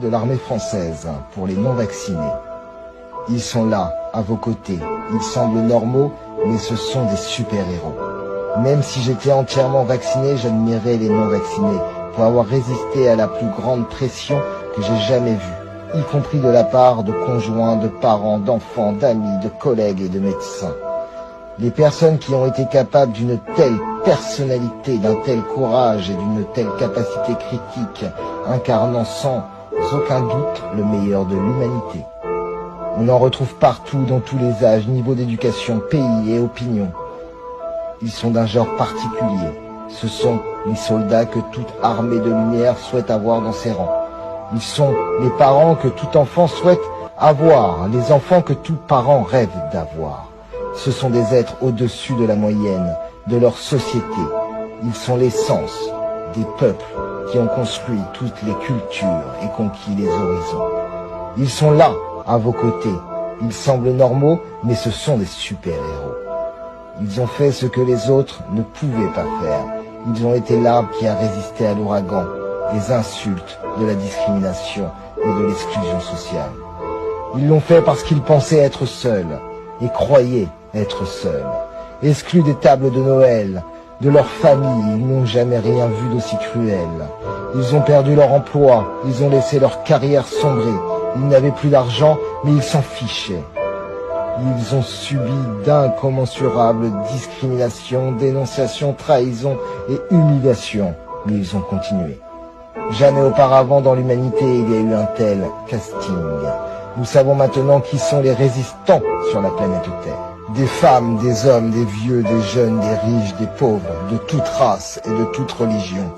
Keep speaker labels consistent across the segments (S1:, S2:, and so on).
S1: De l'armée française pour les non-vaccinés. Ils sont là, à vos côtés. Ils semblent normaux, mais ce sont des super-héros. Même si j'étais entièrement vacciné, j'admirais les non-vaccinés pour avoir résisté à la plus grande pression que j'ai jamais vue, y compris de la part de conjoints, de parents, d'enfants, d'amis, de collègues et de médecins. Les personnes qui ont été capables d'une telle personnalité, d'un tel courage et d'une telle capacité critique, incarnant sans aucun doute le meilleur de l'humanité. On en retrouve partout, dans tous les âges, niveaux d'éducation, pays et opinions. Ils sont d'un genre particulier. Ce sont les soldats que toute armée de lumière souhaite avoir dans ses rangs. Ils sont les parents que tout enfant souhaite avoir, les enfants que tout parent rêve d'avoir. Ce sont des êtres au-dessus de la moyenne, de leur société. Ils sont l'essence des peuples qui ont construit toutes les cultures et conquis les horizons. Ils sont là, à vos côtés. Ils semblent normaux, mais ce sont des super-héros. Ils ont fait ce que les autres ne pouvaient pas faire. Ils ont été l'arbre qui a résisté à l'ouragan, des insultes, de la discrimination et de l'exclusion sociale. Ils l'ont fait parce qu'ils pensaient être seuls et croyaient être seuls. Exclus des tables de Noël, de leur famille, ils n'ont jamais rien vu d'aussi cruel. Ils ont perdu leur emploi, ils ont laissé leur carrière sombrer. Ils n'avaient plus d'argent, mais ils s'en fichaient. Ils ont subi d'incommensurables discriminations, dénonciations, trahisons et humiliations, mais ils ont continué. Jamais auparavant dans l'humanité il y a eu un tel casting. Nous savons maintenant qui sont les résistants sur la planète Terre. Des femmes, des hommes, des vieux, des jeunes, des riches, des pauvres, de toute race et de toute religion.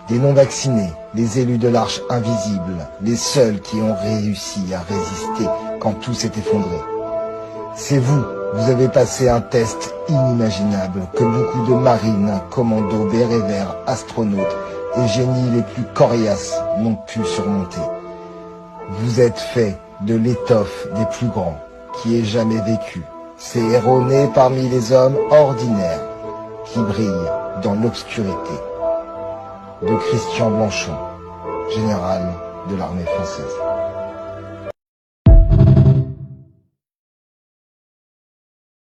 S1: Des non-vaccinés, les élus de l'arche invisible, les seuls qui ont réussi à résister quand tout s'est effondré. C'est vous, vous avez passé un test inimaginable que beaucoup de marines, commandos, bérets verts, astronautes et génies les plus coriaces n'ont pu surmonter. Vous êtes fait de l'étoffe des plus grands qui aient jamais vécu. Ces héros nés parmi les hommes ordinaires qui brillent dans l'obscurité. De Christian Blanchon, général de l'armée française.